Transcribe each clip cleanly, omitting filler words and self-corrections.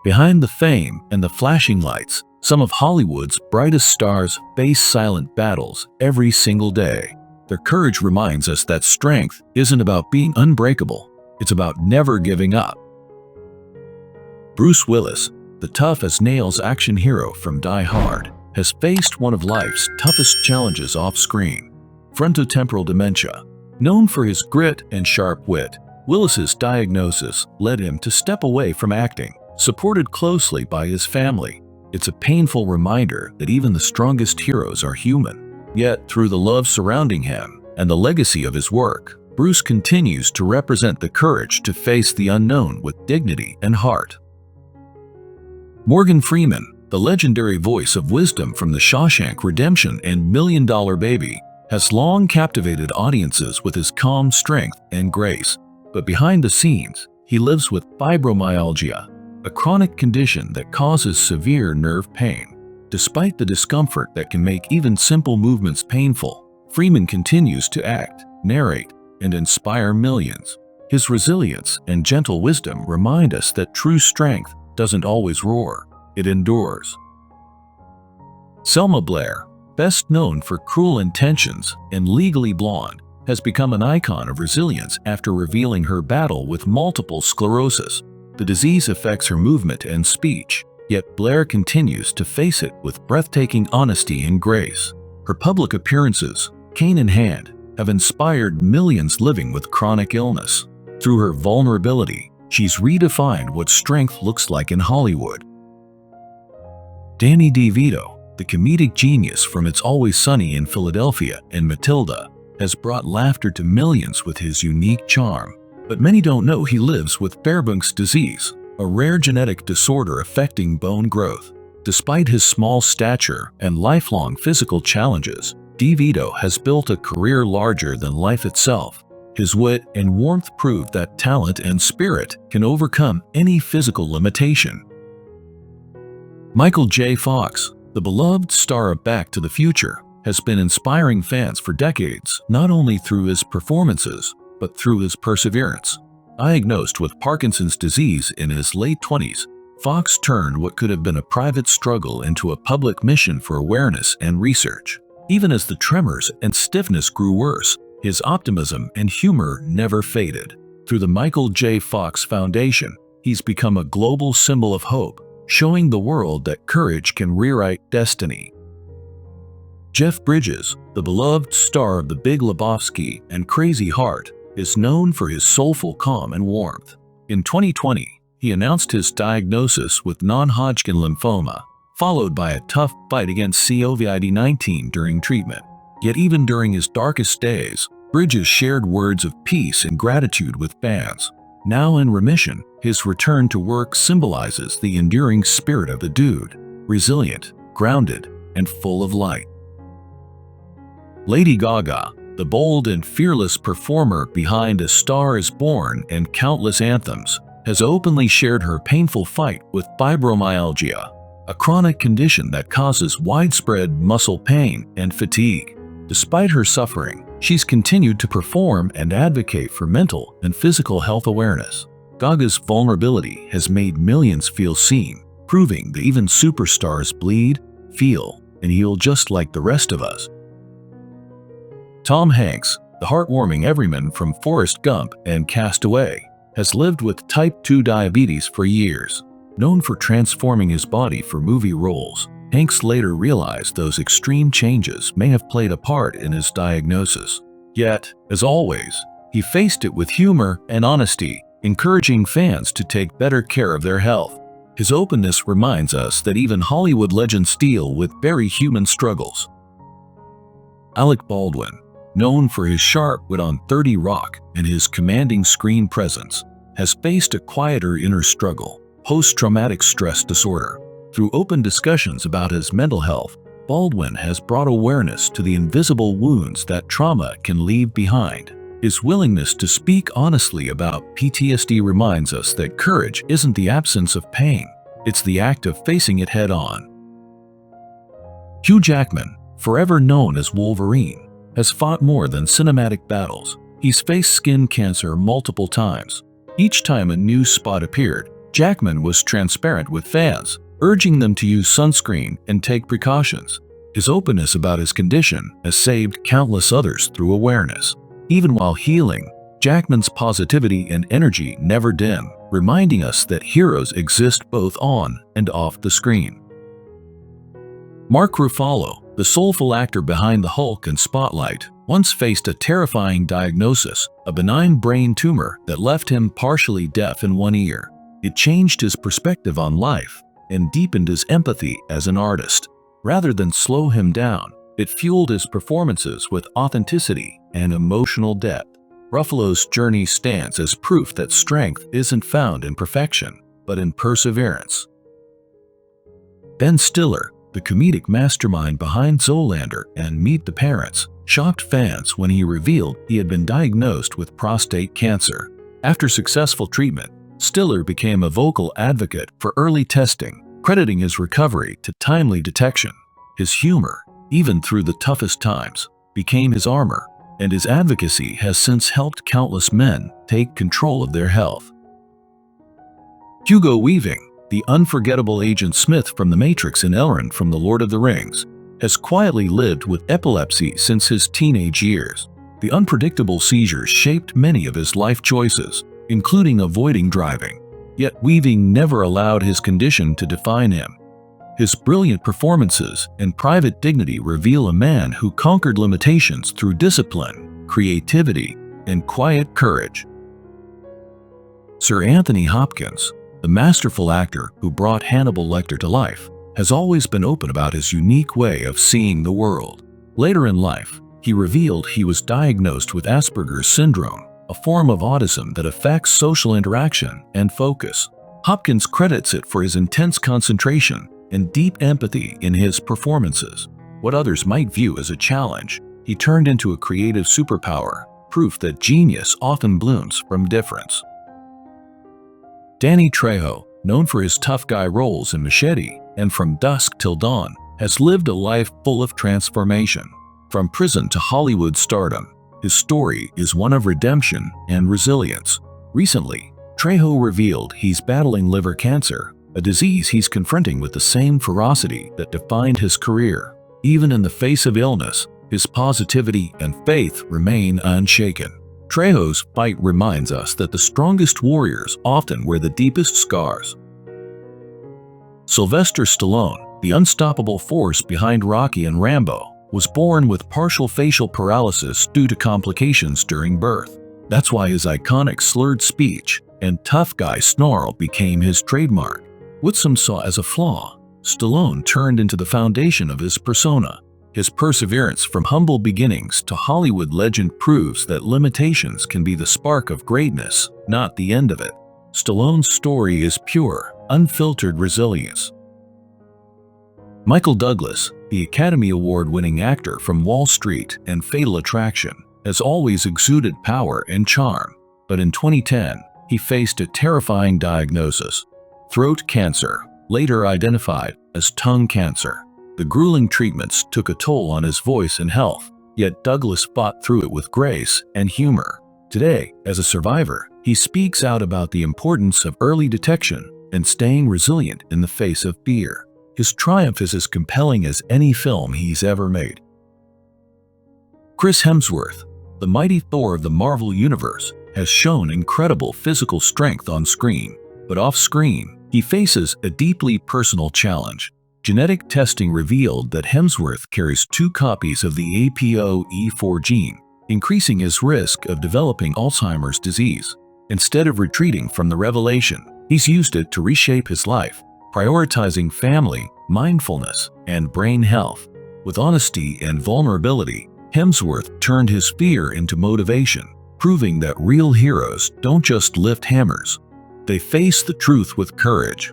Behind the fame and the flashing lights, some of Hollywood's brightest stars face silent battles every single day. Their courage reminds us that strength isn't about being unbreakable, it's about never giving up. Bruce Willis, the tough-as-nails action hero from Die Hard, has faced one of life's toughest challenges off-screen: frontotemporal dementia. Known for his grit and sharp wit, Willis's diagnosis led him to step away from acting, supported closely by his family. It's a painful reminder that even the strongest heroes are human. Yet, through the love surrounding him and the legacy of his work, Bruce continues to represent the courage to face the unknown with dignity and heart. Morgan Freeman, the legendary voice of wisdom from The Shawshank Redemption and Million Dollar Baby, has long captivated audiences with his calm strength and grace. But behind the scenes, he lives with fibromyalgia, a chronic condition that causes severe nerve pain. Despite the discomfort that can make even simple movements painful, Freeman continues to act, narrate, and inspire millions. His resilience and gentle wisdom remind us that true strength doesn't always roar, it endures. Selma Blair, best known for Cruel Intentions and Legally Blonde, has become an icon of resilience after revealing her battle with multiple sclerosis. The disease affects her movement and speech, yet Blair continues to face it with breathtaking honesty and grace. Her public appearances, cane in hand, have inspired millions living with chronic illness. Through her vulnerability, she's redefined what strength looks like in Hollywood. Danny DeVito, the comedic genius from It's Always Sunny in Philadelphia and Matilda, has brought laughter to millions with his unique charm. But many don't know he lives with Fairbanks disease, a rare genetic disorder affecting bone growth. Despite his small stature and lifelong physical challenges, DeVito has built a career larger than life itself. His wit and warmth prove that talent and spirit can overcome any physical limitation. Michael J. Fox, the beloved star of Back to the Future, has been inspiring fans for decades, not only through his performances, but through his perseverance. Diagnosed with Parkinson's disease in his late 20s, Fox turned what could have been a private struggle into a public mission for awareness and research. Even as the tremors and stiffness grew worse, his optimism and humor never faded. Through the Michael J. Fox Foundation, he's become a global symbol of hope, showing the world that courage can rewrite destiny. Jeff Bridges, the beloved star of The Big Lebowski and Crazy Heart, is known for his soulful calm and warmth. In 2020, he announced his diagnosis with non-Hodgkin lymphoma, followed by a tough fight against COVID-19 during treatment. Yet even during his darkest days, Bridges shared words of peace and gratitude with fans. Now in remission, his return to work symbolizes the enduring spirit of the dude, resilient, grounded, and full of light. Lady Gaga, the bold and fearless performer behind A Star is Born and countless anthems, has openly shared her painful fight with fibromyalgia, a chronic condition that causes widespread muscle pain and fatigue. Despite her suffering, she's continued to perform and advocate for mental and physical health awareness. Gaga's vulnerability has made millions feel seen, proving that even superstars bleed, feel, and heal just like the rest of us. Tom Hanks, the heartwarming everyman from Forrest Gump and Cast Away, has lived with type 2 diabetes for years. Known for transforming his body for movie roles, Hanks later realized those extreme changes may have played a part in his diagnosis. Yet, as always, he faced it with humor and honesty, encouraging fans to take better care of their health. His openness reminds us that even Hollywood legends deal with very human struggles. Alec Baldwin, known for his sharp wit on 30 Rock and his commanding screen presence, has faced a quieter inner struggle: post-traumatic stress disorder. Through open discussions about his mental health, Baldwin has brought awareness to the invisible wounds that trauma can leave behind. His willingness to speak honestly about PTSD reminds us that courage isn't the absence of pain, it's the act of facing it head-on. Hugh Jackman, forever known as Wolverine, has fought more than cinematic battles. He's faced skin cancer multiple times. Each time a new spot appeared, Jackman was transparent with fans, urging them to use sunscreen and take precautions. His openness about his condition has saved countless others through awareness. Even while healing, Jackman's positivity and energy never dim, reminding us that heroes exist both on and off the screen. Mark Ruffalo, the soulful actor behind the Hulk and Spotlight, once faced a terrifying diagnosis, a benign brain tumor that left him partially deaf in one ear. It changed his perspective on life and deepened his empathy as an artist. Rather than slow him down, it fueled his performances with authenticity and emotional depth. Ruffalo's journey stands as proof that strength isn't found in perfection, but in perseverance. Ben Stiller, the comedic mastermind behind Zoolander and Meet the Parents, shocked fans when he revealed he had been diagnosed with prostate cancer. After successful treatment, Stiller became a vocal advocate for early testing, crediting his recovery to timely detection. His humor, even through the toughest times, became his armor, and his advocacy has since helped countless men take control of their health. Hugo Weaving, the unforgettable Agent Smith from The Matrix and Elrond from The Lord of the Rings, has quietly lived with epilepsy since his teenage years. The unpredictable seizures shaped many of his life choices, including avoiding driving. Yet Weaving never allowed his condition to define him. His brilliant performances and private dignity reveal a man who conquered limitations through discipline, creativity, and quiet courage. Sir Anthony Hopkins, the masterful actor who brought Hannibal Lecter to life, has always been open about his unique way of seeing the world. Later in life, he revealed he was diagnosed with Asperger's syndrome, a form of autism that affects social interaction and focus. Hopkins credits it for his intense concentration and deep empathy in his performances. What others might view as a challenge, he turned into a creative superpower, proof that genius often blooms from difference. Danny Trejo, known for his tough guy roles in Machete and From Dusk Till Dawn, has lived a life full of transformation. From prison to Hollywood stardom, his story is one of redemption and resilience. Recently, Trejo revealed he's battling liver cancer, a disease he's confronting with the same ferocity that defined his career. Even in the face of illness, his positivity and faith remain unshaken. Trejo's fight reminds us that the strongest warriors often wear the deepest scars. Sylvester Stallone, the unstoppable force behind Rocky and Rambo, was born with partial facial paralysis due to complications during birth. That's why his iconic slurred speech and tough guy snarl became his trademark. What some saw as a flaw, Stallone turned into the foundation of his persona. His perseverance from humble beginnings to Hollywood legend proves that limitations can be the spark of greatness, not the end of it. Stallone's story is pure, unfiltered resilience. Michael Douglas, the Academy Award-winning actor from Wall Street and Fatal Attraction, has always exuded power and charm. But in 2010, he faced a terrifying diagnosis: throat cancer, later identified as tongue cancer. The grueling treatments took a toll on his voice and health, yet Douglas fought through it with grace and humor. Today, as a survivor, he speaks out about the importance of early detection and staying resilient in the face of fear. His triumph is as compelling as any film he's ever made. Chris Hemsworth, the mighty Thor of the Marvel Universe, has shown incredible physical strength on screen, but off-screen, he faces a deeply personal challenge. Genetic testing revealed that Hemsworth carries 2 copies of the APOE4 gene, increasing his risk of developing Alzheimer's disease. Instead of retreating from the revelation, he's used it to reshape his life, prioritizing family, mindfulness, and brain health. With honesty and vulnerability, Hemsworth turned his fear into motivation, proving that real heroes don't just lift hammers, they face the truth with courage.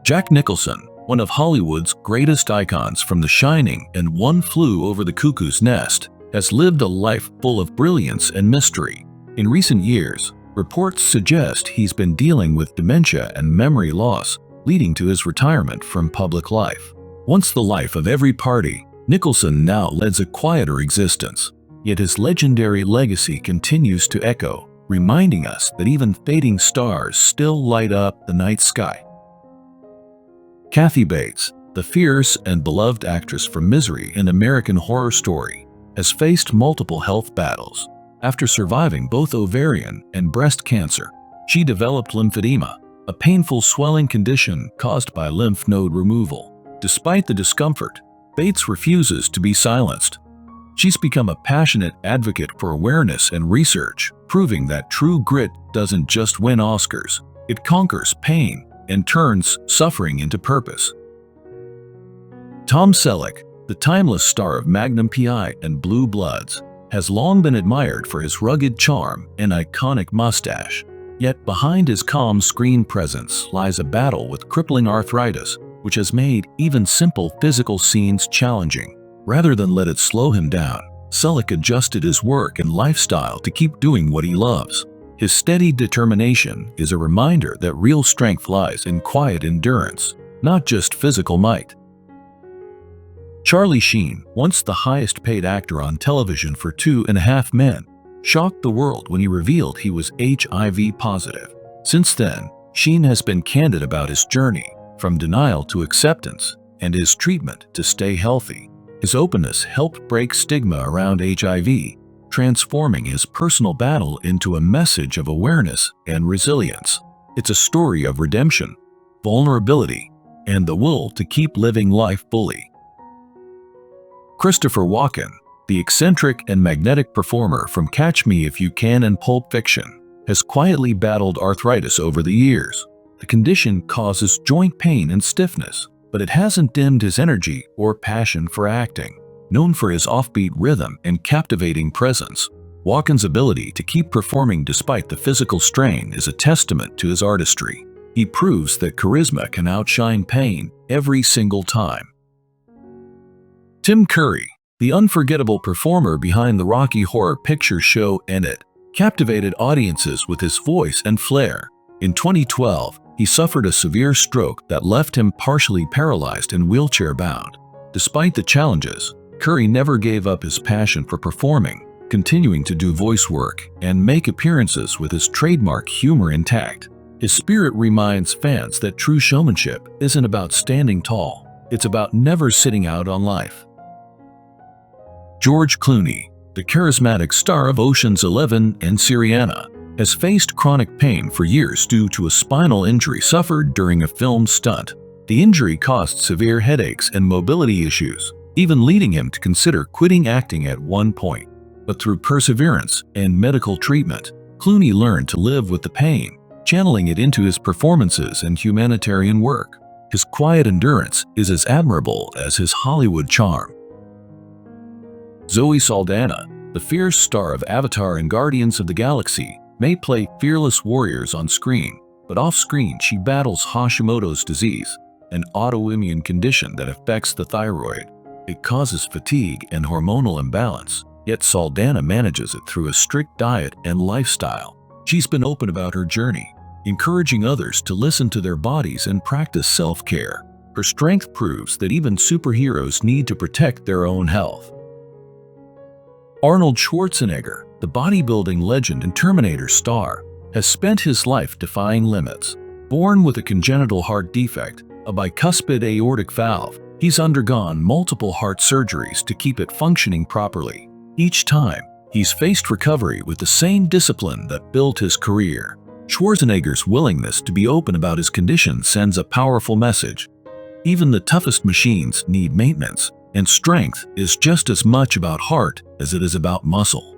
Jack Nicholson, one of Hollywood's greatest icons from The Shining and One Flew Over the Cuckoo's Nest, has lived a life full of brilliance and mystery. In recent years, reports suggest he's been dealing with dementia and memory loss, leading to his retirement from public life. Once the life of every party, Nicholson now leads a quieter existence, yet his legendary legacy continues to echo. reminding us that even fading stars still light up the night sky. Kathy Bates, the fierce and beloved actress from Misery and American Horror Story, has faced multiple health battles. After surviving both ovarian and breast cancer, she developed lymphedema, a painful swelling condition caused by lymph node removal. Despite the discomfort, Bates refuses to be silenced. She's become a passionate advocate for awareness and research, proving that true grit doesn't just win Oscars, it conquers pain and turns suffering into purpose. Tom Selleck, the timeless star of Magnum P.I. and Blue Bloods, has long been admired for his rugged charm and iconic mustache. Yet behind his calm screen presence lies a battle with crippling arthritis, which has made even simple physical scenes challenging. Rather than let it slow him down, Selleck adjusted his work and lifestyle to keep doing what he loves. His steady determination is a reminder that real strength lies in quiet endurance, not just physical might. Charlie Sheen, once the highest-paid actor on television for 2.5 Men, shocked the world when he revealed he was HIV positive. Since then, Sheen has been candid about his journey, from denial to acceptance, and his treatment to stay healthy. His openness helped break stigma around HIV, transforming his personal battle into a message of awareness and resilience. It's a story of redemption, vulnerability, and the will to keep living life fully. Christopher Walken, the eccentric and magnetic performer from Catch Me If You Can and Pulp Fiction, has quietly battled arthritis over the years. The condition causes joint pain and stiffness, but it hasn't dimmed his energy or passion for acting. Known for his offbeat rhythm and captivating presence, Walken's ability to keep performing despite the physical strain is a testament to his artistry. He proves that charisma can outshine pain every single time. Tim Curry, the unforgettable performer behind the Rocky Horror Picture Show and It, captivated audiences with his voice and flair. In 2012, he suffered a severe stroke that left him partially paralyzed and wheelchair-bound. Despite the challenges, Curry never gave up his passion for performing, continuing to do voice work and make appearances with his trademark humor intact. His spirit reminds fans that true showmanship isn't about standing tall, it's about never sitting out on life. George Clooney, the charismatic star of Ocean's 11 and Syriana, has faced chronic pain for years due to a spinal injury suffered during a film stunt. The injury caused severe headaches and mobility issues, even leading him to consider quitting acting at one point. But through perseverance and medical treatment, Clooney learned to live with the pain, channeling it into his performances and humanitarian work. His quiet endurance is as admirable as his Hollywood charm. Zoe Saldana, the fierce star of Avatar and Guardians of the Galaxy, may play fearless warriors on screen, but off-screen she battles Hashimoto's disease, an autoimmune condition that affects the thyroid. It causes fatigue and hormonal imbalance, yet Saldana manages it through a strict diet and lifestyle. She's been open about her journey, encouraging others to listen to their bodies and practice self-care. Her strength proves that even superheroes need to protect their own health. Arnold Schwarzenegger, the bodybuilding legend and Terminator star, has spent his life defying limits. Born with a congenital heart defect, a bicuspid aortic valve, he's undergone multiple heart surgeries to keep it functioning properly. Each time, he's faced recovery with the same discipline that built his career. Schwarzenegger's willingness to be open about his condition sends a powerful message. Even the toughest machines need maintenance, and strength is just as much about heart as it is about muscle.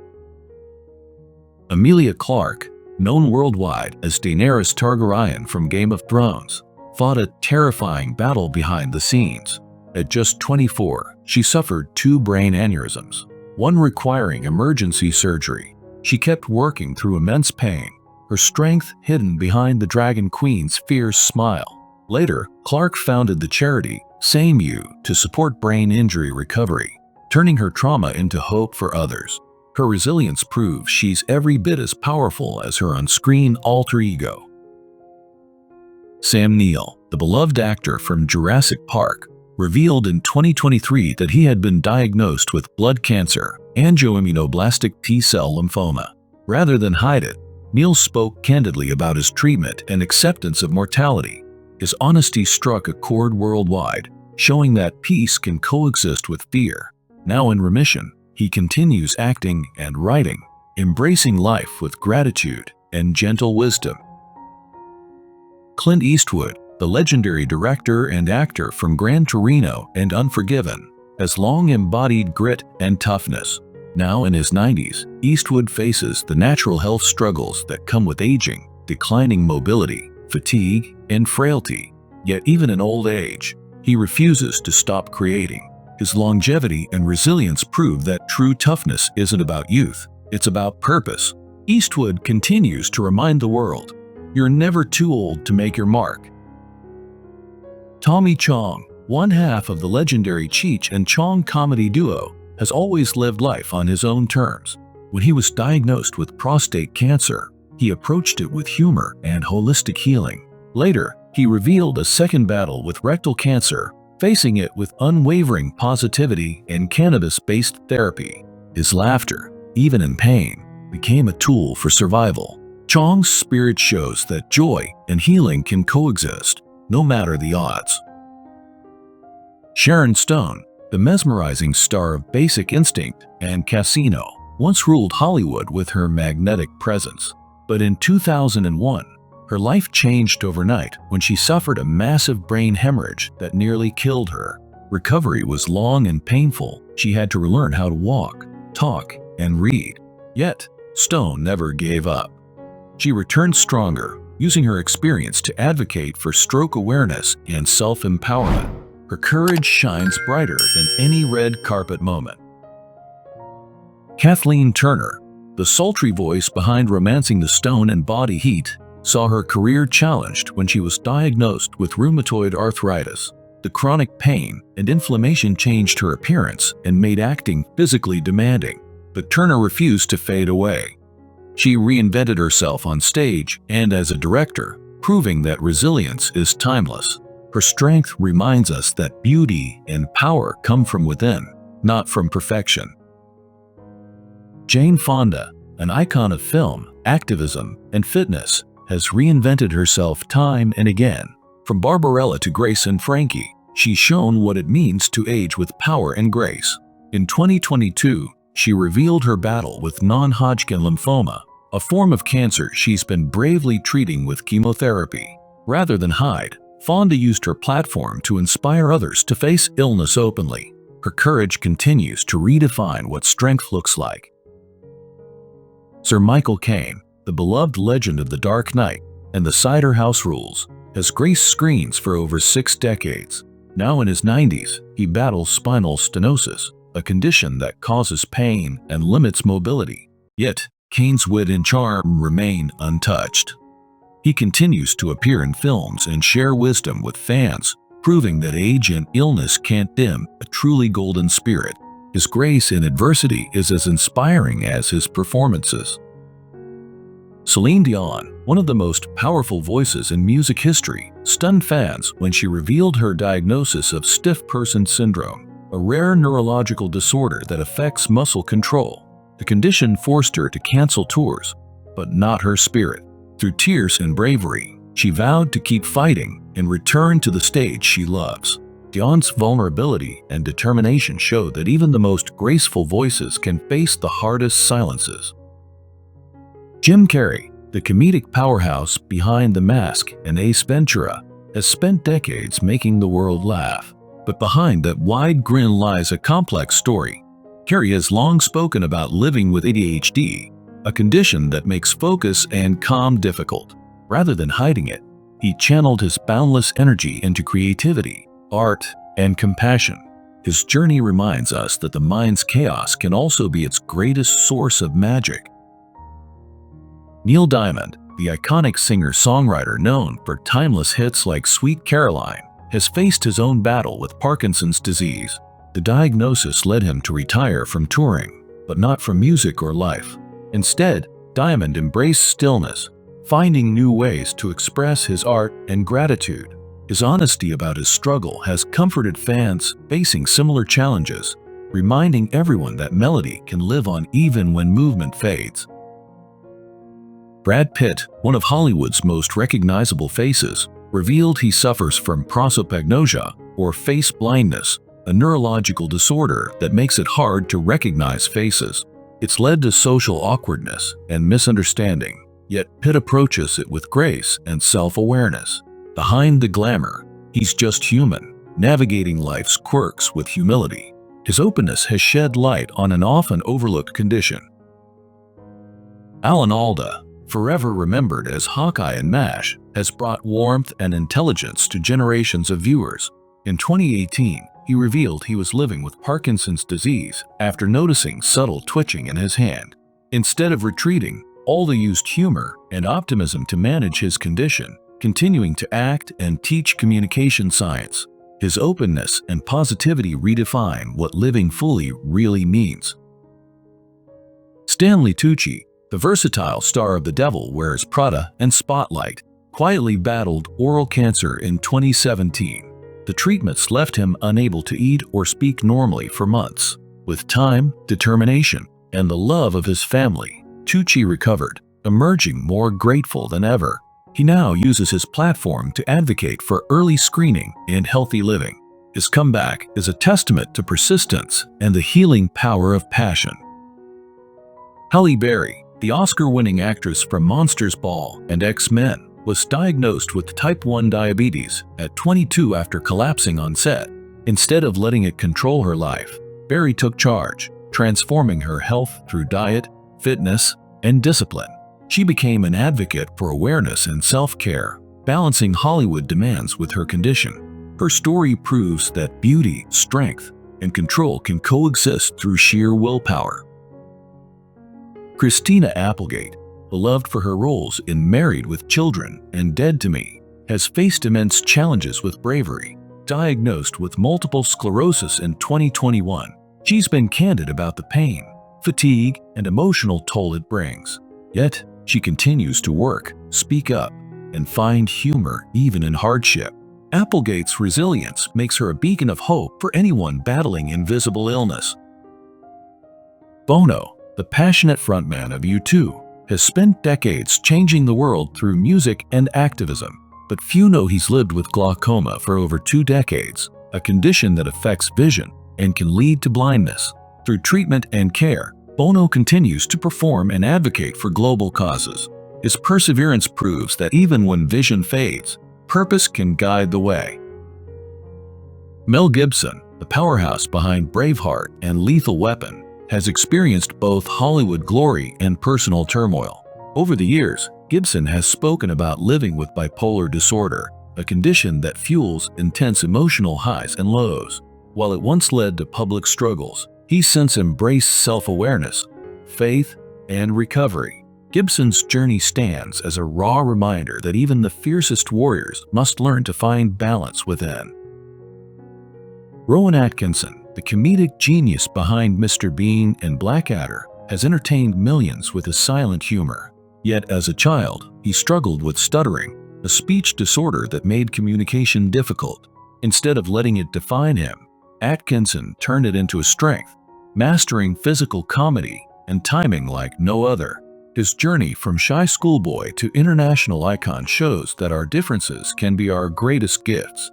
Emilia Clarke, known worldwide as Daenerys Targaryen from Game of Thrones, fought a terrifying battle behind the scenes. At just 24, she suffered 2 brain aneurysms, one requiring emergency surgery. She kept working through immense pain, her strength hidden behind the Dragon Queen's fierce smile. Later, Clarke founded the charity Same You to support brain injury recovery, turning her trauma into hope for others. Her resilience proves she's every bit as powerful as her on-screen alter ego. Sam Neill, the beloved actor from Jurassic Park, revealed in 2023 that he had been diagnosed with blood cancer, angioimmunoblastic T-cell lymphoma. Rather than hide it, Neil spoke candidly about his treatment and acceptance of mortality. His honesty struck a chord worldwide, showing that peace can coexist with fear. Now in remission, he continues acting and writing, embracing life with gratitude and gentle wisdom. Clint Eastwood, the legendary director and actor from Gran Torino and Unforgiven, has long embodied grit and toughness. Now in his 90s, Eastwood faces the natural health struggles that come with aging, declining mobility, fatigue, and frailty. Yet even in old age, he refuses to stop creating. His longevity and resilience prove that true toughness isn't about youth, it's about purpose. Eastwood continues to remind the world, you're never too old to make your mark. Tommy Chong, one half of the legendary Cheech and Chong comedy duo, has always lived life on his own terms. When he was diagnosed with prostate cancer, he approached it with humor and holistic healing. Later, he revealed a second battle with rectal cancer, facing it with unwavering positivity and cannabis-based therapy. His laughter, even in pain, became a tool for survival. Chong's spirit shows that joy and healing can coexist, no matter the odds. Sharon Stone, the mesmerizing star of Basic Instinct and Casino, once ruled Hollywood with her magnetic presence. But in 2001, her life changed overnight when she suffered a massive brain hemorrhage that nearly killed her. Recovery was long and painful. She had to relearn how to walk, talk, and read. Yet, Stone never gave up. She returned stronger, using her experience to advocate for stroke awareness and self-empowerment. Her courage shines brighter than any red carpet moment. Kathleen Turner, the sultry voice behind Romancing the Stone and Body Heat, saw her career challenged when she was diagnosed with rheumatoid arthritis. The chronic pain and inflammation changed her appearance and made acting physically demanding, but Turner refused to fade away. She reinvented herself on stage and as a director, proving that resilience is timeless. Her strength reminds us that beauty and power come from within, not from perfection. Jane Fonda, an icon of film, activism, and fitness, has reinvented herself time and again. From Barbarella to Grace and Frankie, she's shown what it means to age with power and grace. In 2022, she revealed her battle with non-Hodgkin lymphoma, a form of cancer she's been bravely treating with chemotherapy. Rather than hide, Fonda used her platform to inspire others to face illness openly. Her courage continues to redefine what strength looks like. Sir Michael Caine, the beloved legend of The Dark Knight and The Cider House Rules, has graced screens for over 6 decades. Now in his 90s, he battles spinal stenosis, a condition that causes pain and limits mobility. Yet, Caine's wit and charm remain untouched. He continues to appear in films and share wisdom with fans, proving that age and illness can't dim a truly golden spirit. His grace in adversity is as inspiring as his performances. Celine Dion, one of the most powerful voices in music history, stunned fans when she revealed her diagnosis of stiff person syndrome, a rare neurological disorder that affects muscle control. The condition forced her to cancel tours, but not her spirit. Through tears and bravery, she vowed to keep fighting and return to the stage she loves. Dion's vulnerability and determination show that even the most graceful voices can face the hardest silences. Jim Carrey, the comedic powerhouse behind The Mask and Ace Ventura, has spent decades making the world laugh. But behind that wide grin lies a complex story. Carrey has long spoken about living with ADHD, a condition that makes focus and calm difficult. Rather than hiding it, he channeled his boundless energy into creativity, art, and compassion. His journey reminds us that the mind's chaos can also be its greatest source of magic. Neil Diamond, the iconic singer-songwriter known for timeless hits like Sweet Caroline, has faced his own battle with Parkinson's disease. The diagnosis led him to retire from touring, but not from music or life. Instead, Diamond embraced stillness, finding new ways to express his art and gratitude. His honesty about his struggle has comforted fans facing similar challenges, reminding everyone that melody can live on even when movement fades. Brad Pitt, one of Hollywood's most recognizable faces, revealed he suffers from prosopagnosia, or face blindness, a neurological disorder that makes it hard to recognize faces. It's led to social awkwardness and misunderstanding, yet Pitt approaches it with grace and self-awareness. Behind the glamour, he's just human, navigating life's quirks with humility. His openness has shed light on an often overlooked condition. Alan Alda, forever remembered as Hawkeye in MASH, has brought warmth and intelligence to generations of viewers. In 2018, he revealed he was living with Parkinson's disease after noticing subtle twitching in his hand. Instead of retreating, Alda used humor and optimism to manage his condition, continuing to act and teach communication science. His openness and positivity redefine what living fully really means. Stanley Tucci, the versatile star of The Devil Wears Prada and Spotlight, quietly battled oral cancer in 2017. The treatments left him unable to eat or speak normally for months. With time, determination, and the love of his family, Tucci recovered, emerging more grateful than ever. He now uses his platform to advocate for early screening and healthy living. His comeback is a testament to persistence and the healing power of passion. Halle Berry, the Oscar-winning actress from Monsters Ball and X-Men, was diagnosed with type 1 diabetes at 22 after collapsing on set. Instead of letting it control her life, Berry took charge, transforming her health through diet, fitness, and discipline. She became an advocate for awareness and self-care, balancing Hollywood demands with her condition. Her story proves that beauty, strength, and control can coexist through sheer willpower. Christina Applegate, beloved for her roles in Married with Children and Dead to Me, has faced immense challenges with bravery. Diagnosed with multiple sclerosis in 2021, she's been candid about the pain, fatigue, and emotional toll it brings. Yet, she continues to work, speak up, and find humor even in hardship. Applegate's resilience makes her a beacon of hope for anyone battling invisible illness. Bono, the passionate frontman of U2, has spent decades changing the world through music and activism, but few know he's lived with glaucoma for over 2 decades, a condition that affects vision and can lead to blindness. Through treatment and care, Bono continues to perform and advocate for global causes. His perseverance proves that even when vision fades, purpose can guide the way. Mel Gibson, the powerhouse behind Braveheart and Lethal Weapon, has experienced both Hollywood glory and personal turmoil. Over the years, Gibson has spoken about living with bipolar disorder, a condition that fuels intense emotional highs and lows. While it once led to public struggles, he's since embraced self-awareness, faith, and recovery. Gibson's journey stands as a raw reminder that even the fiercest warriors must learn to find balance within. Rowan Atkinson, the comedic genius behind Mr. Bean and Blackadder, has entertained millions with his silent humor. Yet as a child, he struggled with stuttering, a speech disorder that made communication difficult. Instead of letting it define him, Atkinson turned it into a strength, mastering physical comedy and timing like no other. His journey from shy schoolboy to international icon shows that our differences can be our greatest gifts.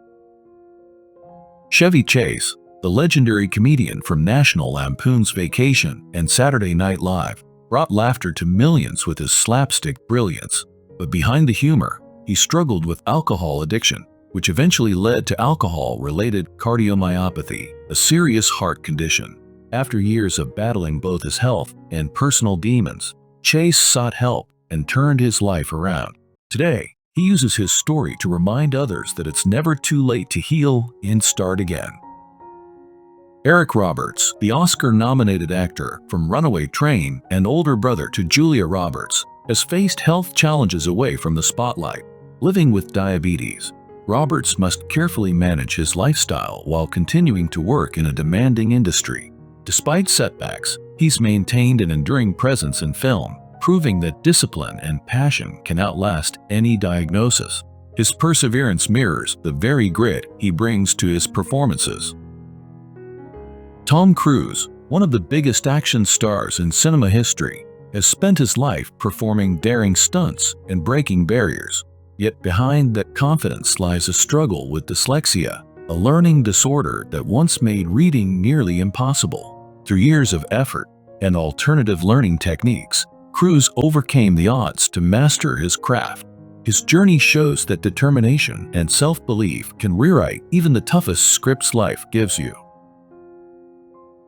Chevy Chase, the legendary comedian from National Lampoon's Vacation and Saturday Night Live, brought laughter to millions with his slapstick brilliance. But behind the humor, he struggled with alcohol addiction, which eventually led to alcohol-related cardiomyopathy, a serious heart condition. After years of battling both his health and personal demons, Chase sought help and turned his life around. Today, he uses his story to remind others that it's never too late to heal and start again. Eric Roberts, the Oscar-nominated actor from Runaway Train and older brother to Julia Roberts, has faced health challenges away from the spotlight. Living with diabetes, Roberts must carefully manage his lifestyle while continuing to work in a demanding industry. Despite setbacks, he's maintained an enduring presence in film, proving that discipline and passion can outlast any diagnosis. His perseverance mirrors the very grit he brings to his performances. Tom Cruise, one of the biggest action stars in cinema history, has spent his life performing daring stunts and breaking barriers. Yet behind that confidence lies a struggle with dyslexia, a learning disorder that once made reading nearly impossible. Through years of effort and alternative learning techniques, Cruz overcame the odds to master his craft. His journey shows that determination and self-belief can rewrite even the toughest scripts life gives you.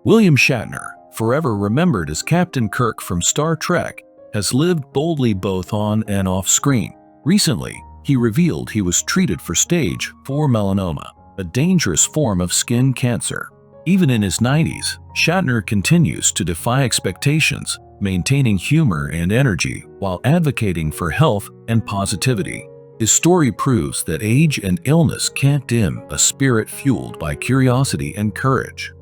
William Shatner, forever remembered as Captain Kirk from Star Trek, has lived boldly both on and off screen. Recently, he revealed he was treated for stage 4 melanoma, a dangerous form of skin cancer. Even in his 90s, Shatner continues to defy expectations, maintaining humor and energy while advocating for health and positivity. His story proves that age and illness can't dim a spirit fueled by curiosity and courage.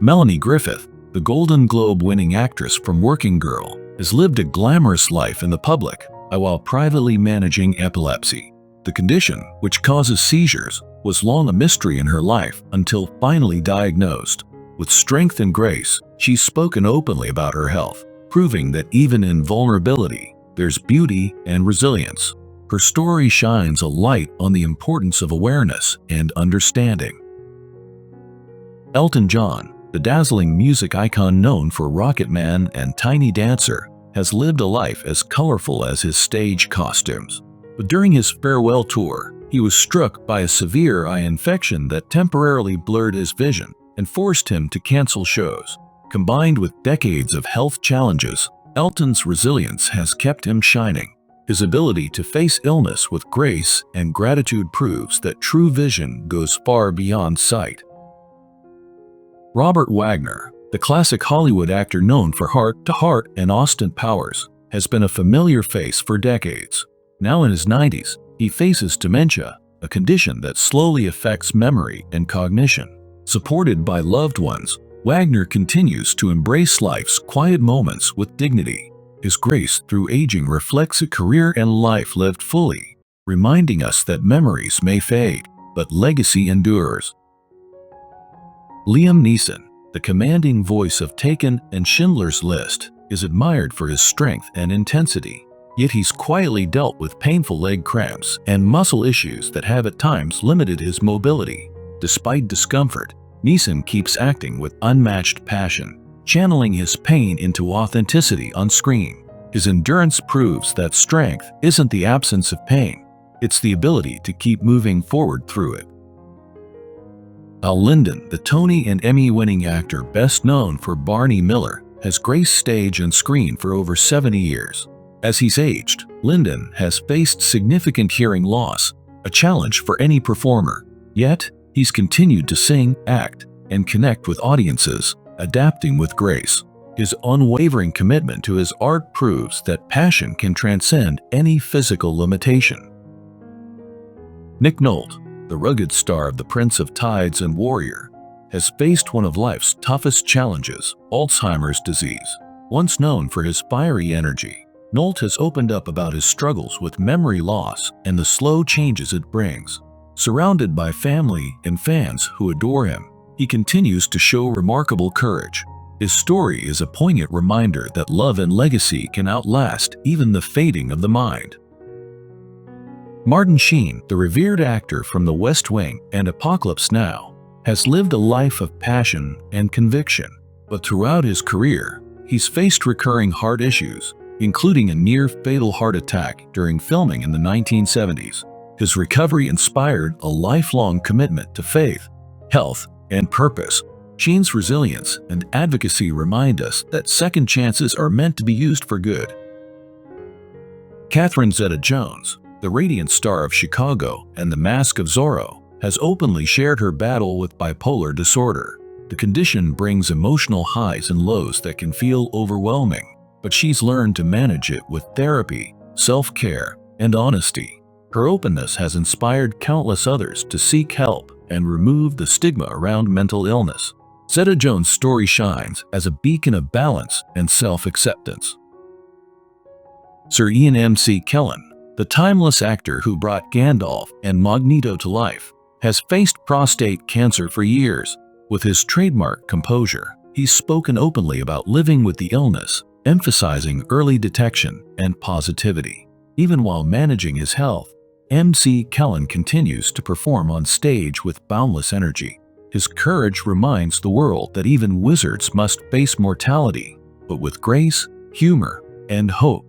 Melanie Griffith, the Golden Globe-winning actress from Working Girl, has lived a glamorous life in the public eye while privately managing epilepsy. The condition, which causes seizures, was long a mystery in her life until finally diagnosed. With strength and grace, she's spoken openly about her health, proving that even in vulnerability, there's beauty and resilience. Her story shines a light on the importance of awareness and understanding. Elton John, the dazzling music icon known for Rocket Man and Tiny Dancer, has lived a life as colorful as his stage costumes. But during his farewell tour, he was struck by a severe eye infection that temporarily blurred his vision and forced him to cancel shows. Combined with decades of health challenges, Elton's resilience has kept him shining. His ability to face illness with grace and gratitude proves that true vision goes far beyond sight. Robert Wagner, the classic Hollywood actor known for Heart to Heart and Austin Powers, has been a familiar face for decades. Now in his 90s, he faces dementia, a condition that slowly affects memory and cognition. Supported by loved ones, Wagner continues to embrace life's quiet moments with dignity. His grace through aging reflects a career and life lived fully, reminding us that memories may fade, but legacy endures. Liam Neeson, the commanding voice of Taken and Schindler's List, is admired for his strength and intensity. Yet he's quietly dealt with painful leg cramps and muscle issues that have at times limited his mobility. Despite discomfort, Neeson keeps acting with unmatched passion, channeling his pain into authenticity on screen. His endurance proves that strength isn't the absence of pain, it's the ability to keep moving forward through it. Al Linden, the Tony and Emmy-winning actor best known for Barney Miller, has graced stage and screen for over 70 years. As he's aged, Linden has faced significant hearing loss, a challenge for any performer. Yet, he's continued to sing, act, and connect with audiences, adapting with grace. His unwavering commitment to his art proves that passion can transcend any physical limitation. Nick Nolte, the rugged star of The Prince of Tides and Warrior, has faced one of life's toughest challenges, Alzheimer's disease. Once known for his fiery energy, Nolte has opened up about his struggles with memory loss and the slow changes it brings. Surrounded by family and fans who adore him, he continues to show remarkable courage. His story is a poignant reminder that love and legacy can outlast even the fading of the mind. Martin Sheen, the revered actor from The West Wing and Apocalypse Now, has lived a life of passion and conviction. But throughout his career, he's faced recurring heart issues, including a near-fatal heart attack during filming in the 1970s. His recovery inspired a lifelong commitment to faith, health, and purpose. Sheen's resilience and advocacy remind us that second chances are meant to be used for good. Catherine Zeta-Jones, the radiant star of Chicago and The Mask of Zorro, has openly shared her battle with bipolar disorder. The condition brings emotional highs and lows that can feel overwhelming, but she's learned to manage it with therapy, self-care, and honesty. Her openness has inspired countless others to seek help and remove the stigma around mental illness. Zeta-Jones' story shines as a beacon of balance and self-acceptance. Sir Ian McKellen, the timeless actor who brought Gandalf and Magneto to life, has faced prostate cancer for years. With his trademark composure, he's spoken openly about living with the illness emphasizing early detection and positivity. Even while managing his health, MC Kellen continues to perform on stage with boundless energy. His courage reminds the world that even wizards must face mortality, but with grace, humor, and hope.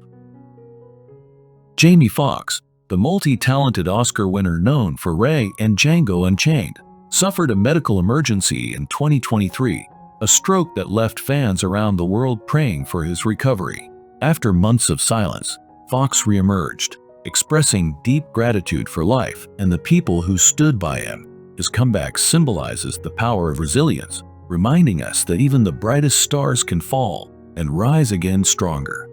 Jamie Foxx, the multi-talented Oscar winner known for Ray and Django Unchained, suffered a medical emergency in 2023, a stroke that left fans around the world praying for his recovery. After months of silence, Foxx re-emerged, expressing deep gratitude for life and the people who stood by him. His comeback symbolizes the power of resilience, reminding us that even the brightest stars can fall and rise again stronger.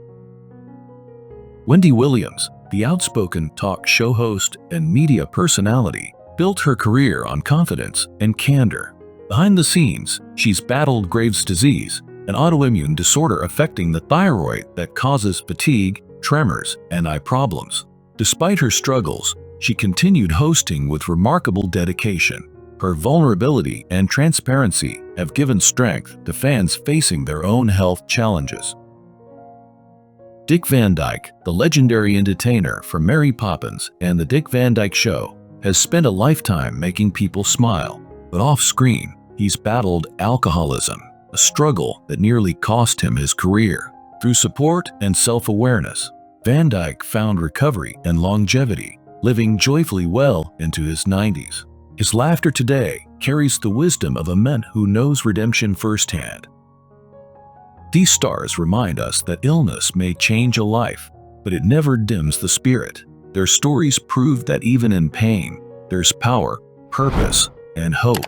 Wendy Williams, the outspoken talk show host and media personality, built her career on confidence and candor. Behind the scenes, she's battled Graves' disease, an autoimmune disorder affecting the thyroid that causes fatigue, tremors, and eye problems. Despite her struggles, she continued hosting with remarkable dedication. Her vulnerability and transparency have given strength to fans facing their own health challenges. Dick Van Dyke, the legendary entertainer from Mary Poppins and The Dick Van Dyke Show, has spent a lifetime making people smile. But off-screen, he's battled alcoholism, a struggle that nearly cost him his career. Through support and self-awareness, Van Dyke found recovery and longevity, living joyfully well into his 90s. His laughter today carries the wisdom of a man who knows redemption firsthand. These stars remind us that illness may change a life, but it never dims the spirit. Their stories prove that even in pain, there's power, purpose, and hope.